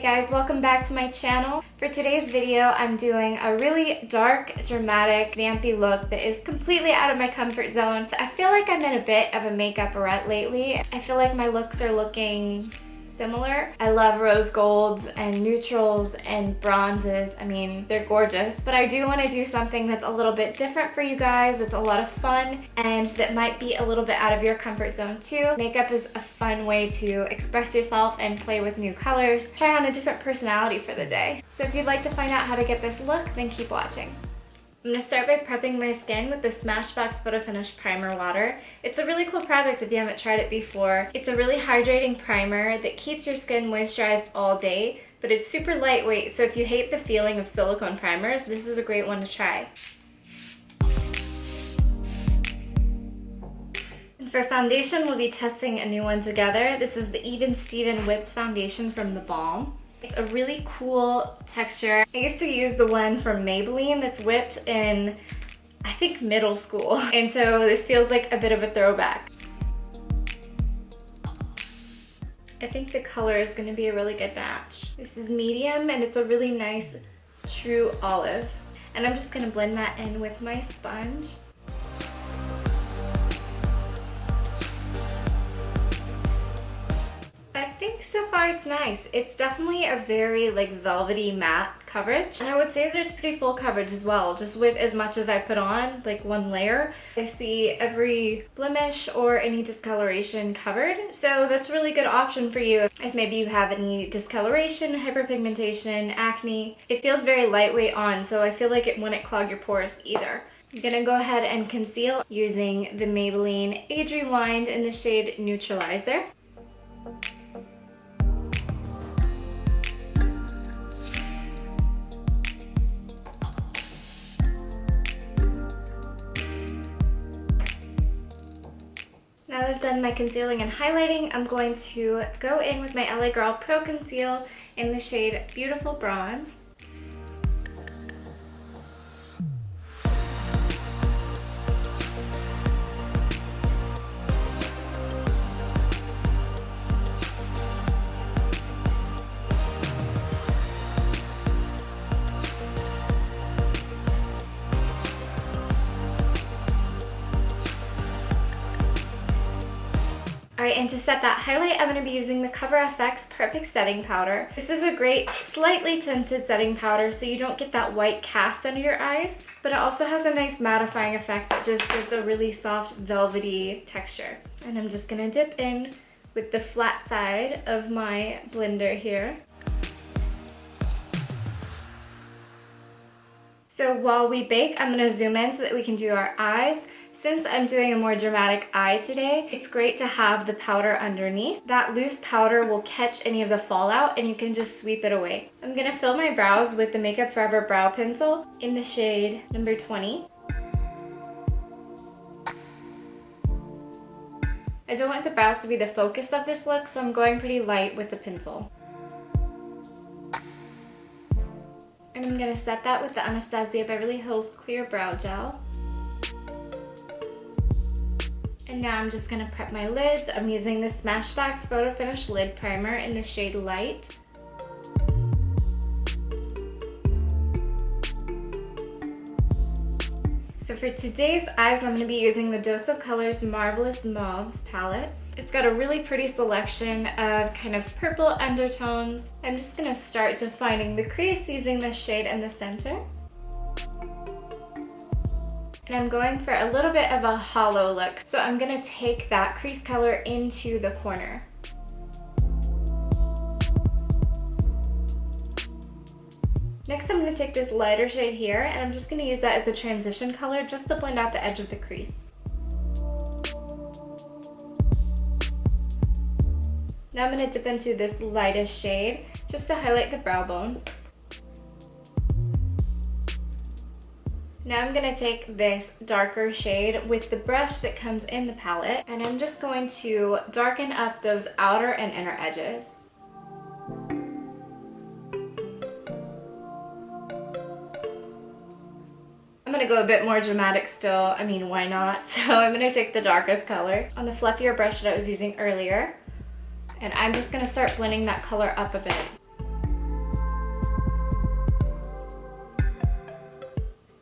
guys, welcome back to my channel. For today's video, I'm doing a really dark, dramatic, vampy look that is completely out of my comfort zone. I feel like I'm in a bit of a makeup rut lately. I feel like my looks are looking similar. I love rose golds and neutrals and bronzes. I mean, they're gorgeous, but I do want to do something that's a little bit different for you guys, that's a lot of fun, and that might be a little bit out of your comfort zone too. Makeup is a fun way to express yourself and play with new colors. Try on a different personality for the day. So if you'd like to find out how to get this look, then keep watching. I'm going to start by prepping my skin with the Smashbox Photo Finish Primer Water. It's a really cool product if you haven't tried it before. It's a really hydrating primer that keeps your skin moisturized all day, but it's super lightweight, so if you hate the feeling of silicone primers, this is a great one to try. And for foundation, we'll be testing a new one together. This is the Even Steven Whipped Foundation from the Balm. It's a really cool texture. I used to use the one from Maybelline that's whipped in, I think, middle school. And so this feels like a bit of a throwback. I think the color is going to be a really good match. This is medium and it's a really nice true olive. And I'm just going to blend that in with my sponge. I think so far it's nice. It's definitely a very velvety matte coverage, and I would say that it's pretty full coverage as well, just with as much as I put on, like one layer. I see every blemish or any discoloration covered, so that's a really good option for you if maybe you have any discoloration, hyperpigmentation, acne. It feels very lightweight on, so I feel like it wouldn't clog your pores either. I'm gonna go ahead and conceal using the Maybelline Age Rewind in the shade Neutralizer. Now that I've done my concealing and highlighting, I'm going to go in with my LA Girl Pro Conceal in the shade Beautiful Bronze. Alright, and to set that highlight, I'm going to be using the Cover FX Perfect Setting Powder. This is a great, slightly tinted setting powder so you don't get that white cast under your eyes, but it also has a nice mattifying effect that just gives a really soft, velvety texture. And I'm just going to dip in with the flat side of my blender here. So while we bake, I'm going to zoom in so that we can do our eyes. Since I'm doing a more dramatic eye today, it's great to have the powder underneath. That loose powder will catch any of the fallout and you can just sweep it away. I'm gonna fill my brows with the Makeup Forever Brow Pencil in the shade number 20. I don't want the brows to be the focus of this look, so I'm going pretty light with the pencil. And I'm gonna set that with the Anastasia Beverly Hills Clear Brow Gel. And now I'm just going to prep my lids. I'm using the Smashbox Photo Finish Lid Primer in the shade Light. So for today's eyes, I'm going to be using the Dose of Colors Marvelous Mauves palette. It's got a really pretty selection of kind of purple undertones. I'm just going to start defining the crease using this shade in the center. And I'm going for a little bit of a hollow look. So I'm gonna take that crease color into the corner. Next, I'm gonna take this lighter shade here and I'm just gonna use that as a transition color just to blend out the edge of the crease. Now I'm gonna dip into this lightest shade just to highlight the brow bone. Now I'm going to take this darker shade with the brush that comes in the palette, and I'm just going to darken up those outer and inner edges. I'm going to go a bit more dramatic still. I mean, why not? So I'm going to take the darkest color on the fluffier brush that I was using earlier, and I'm just going to start blending that color up a bit.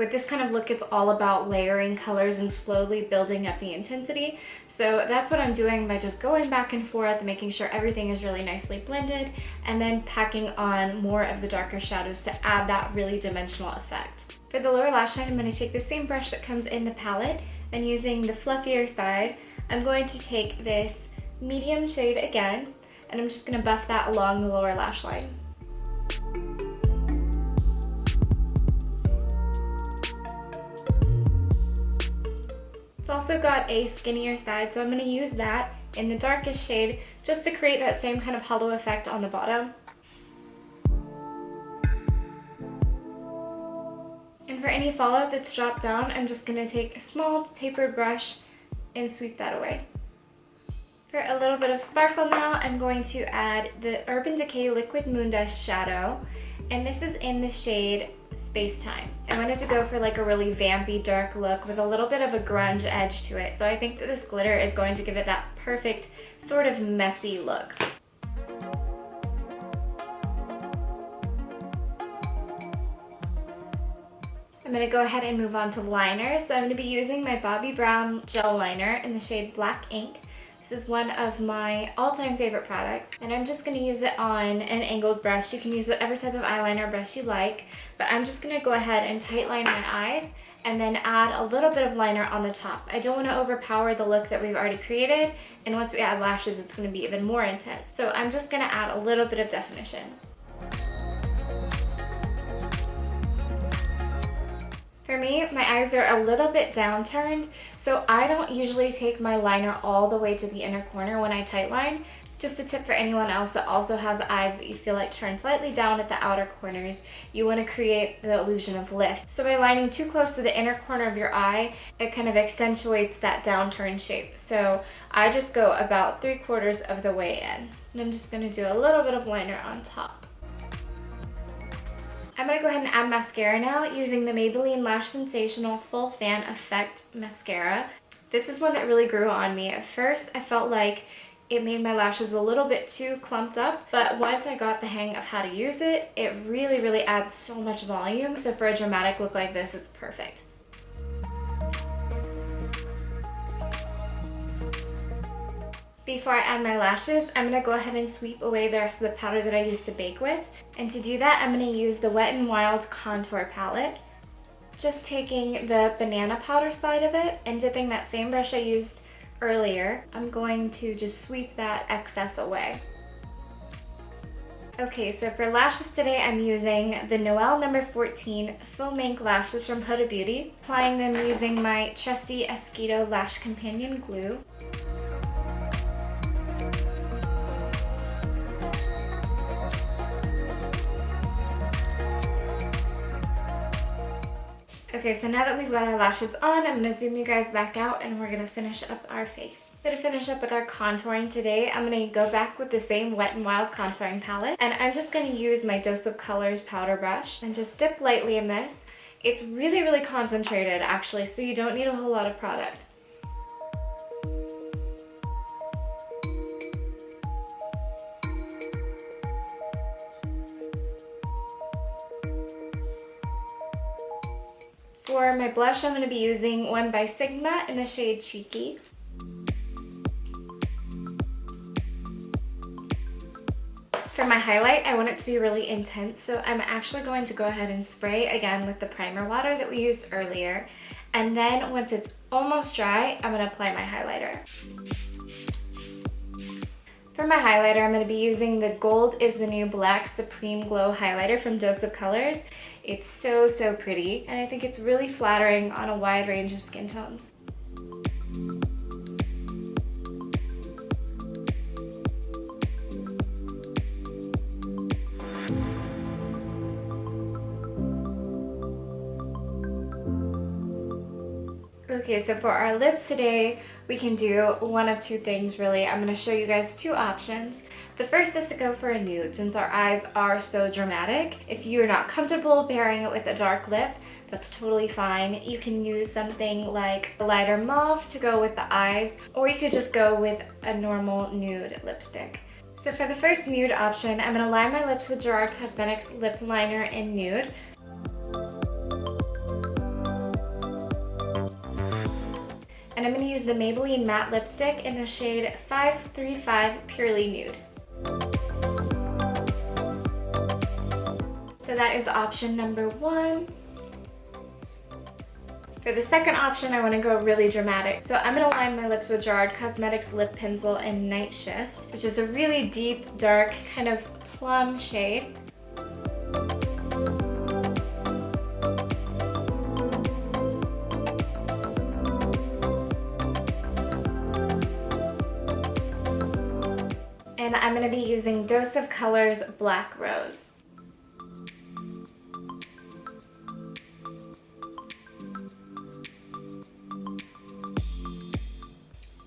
With this kind of look, it's all about layering colors and slowly building up the intensity. So that's what I'm doing by just going back and forth, making sure everything is really nicely blended, and then packing on more of the darker shadows to add that really dimensional effect. For the lower lash line, I'm going to take the same brush that comes in the palette, and using the fluffier side, I'm going to take this medium shade again, and I'm just going to buff that along the lower lash line. Also got a skinnier side, so I'm going to use that in the darkest shade just to create that same kind of hollow effect on the bottom. And for any fallout that's dropped down, I'm just going to take a small tapered brush and sweep that away. For a little bit of sparkle now, I'm going to add the Urban Decay Liquid Moondust shadow, and this is in the shade Spacetime. I wanted to go for like a really vampy dark look with a little bit of a grunge edge to it, so I think that this glitter is going to give it that perfect sort of messy look. I'm going to go ahead and move on to liner. So I'm going to be using my Bobbi Brown gel liner in the shade Black Ink. This is one of my all-time favorite products, and I'm just going to use it on an angled brush. You can use whatever type of eyeliner brush you like, but I'm just going to go ahead and tightline my eyes and then add a little bit of liner on the top. I don't want to overpower the look that we've already created, and once we add lashes, it's going to be even more intense. So I'm just going to add a little bit of definition. For me, my eyes are a little bit downturned, so I don't usually take my liner all the way to the inner corner when I tightline. Just a tip for anyone else that also has eyes that you feel like turn slightly down at the outer corners, you want to create the illusion of lift. So by lining too close to the inner corner of your eye, it kind of accentuates that downturn shape. So I just go about 3/4 of the way in. And I'm just going to do a little bit of liner on top. I'm going to go ahead and add mascara now using the Maybelline Lash Sensational Full Fan Effect Mascara. This is one that really grew on me. At first, I felt like it made my lashes a little bit too clumped up, but once I got the hang of how to use it, it really, really adds so much volume. So for a dramatic look like this, it's perfect. Before I add my lashes, I'm going to go ahead and sweep away the rest of the powder that I used to bake with. And to do that, I'm going to use the Wet n Wild Contour Palette. Just taking the banana powder side of it and dipping that same brush I used earlier, I'm going to just sweep that excess away. Okay, so for lashes today, I'm using the Noelle No. 14 Faux Mink lashes from Huda Beauty. Applying them using my trusty ESCIDO Lash Companion Glue. Okay, so now that we've got our lashes on, I'm going to zoom you guys back out and we're going to finish up our face. So to finish up with our contouring today, I'm going to go back with the same Wet n Wild contouring palette, and I'm just going to use my Dose of Colors powder brush and just dip lightly in this. It's really, really concentrated actually, so you don't need a whole lot of product. For my blush, I'm going to be using one by Sigma in the shade Cheeky. For my highlight, I want it to be really intense, so I'm actually going to go ahead and spray again with the primer water that we used earlier. And then once it's almost dry, I'm going to apply my highlighter. For my highlighter, I'm going to be using the Gold is the New Black Supreme Glow highlighter from Dose of Colors. It's so, so pretty, and I think it's really flattering on a wide range of skin tones. Okay, so for our lips today, we can do one of two things really. I'm going to show you guys two options. The first is to go for a nude, since our eyes are so dramatic. If you're not comfortable pairing it with a dark lip, that's totally fine. You can use something like a lighter mauve to go with the eyes, or you could just go with a normal nude lipstick. So for the first nude option, I'm going to line my lips with GERARD Cosmetics Lip Liner in Nude. And I'm going to use the Maybelline matte lipstick in the shade 535 Purely Nude. So that is option number 1. For the second option, I want to go really dramatic. So I'm going to line my lips with GERARD Cosmetics Lip Pencil in Night Shift, which is a really deep, dark, kind of plum shade. And I'm going to be using Dose of Colors Black Rose.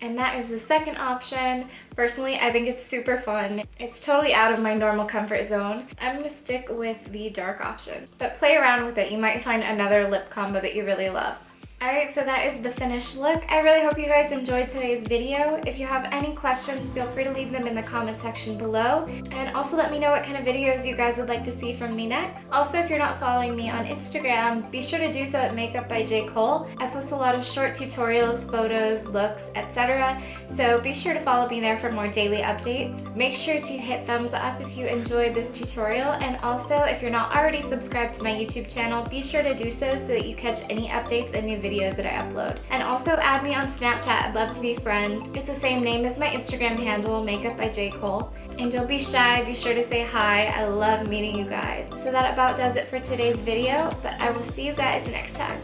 And that is the second option. Personally, I think it's super fun. It's totally out of my normal comfort zone. I'm gonna stick with the dark option, but play around with it. You might find another lip combo that you really love. Alright, so that is the finished look. I really hope you guys enjoyed today's video. If you have any questions, feel free to leave them in the comment section below. And also let me know what kind of videos you guys would like to see from me next. Also, if you're not following me on Instagram, be sure to do so at makeupbyjcole. I post a lot of short tutorials, photos, looks, etc. So be sure to follow me there for more daily updates. Make sure to hit thumbs up if you enjoyed this tutorial. And also, if you're not already subscribed to my YouTube channel, be sure to do so that you catch any updates and new videos that I upload. And also add me on Snapchat, I'd love to be friends. It's the same name as my Instagram handle, makeupbyjcole. And don't be shy, be sure to say hi. I love meeting you guys. So that about does it for today's video, but I will see you guys next time.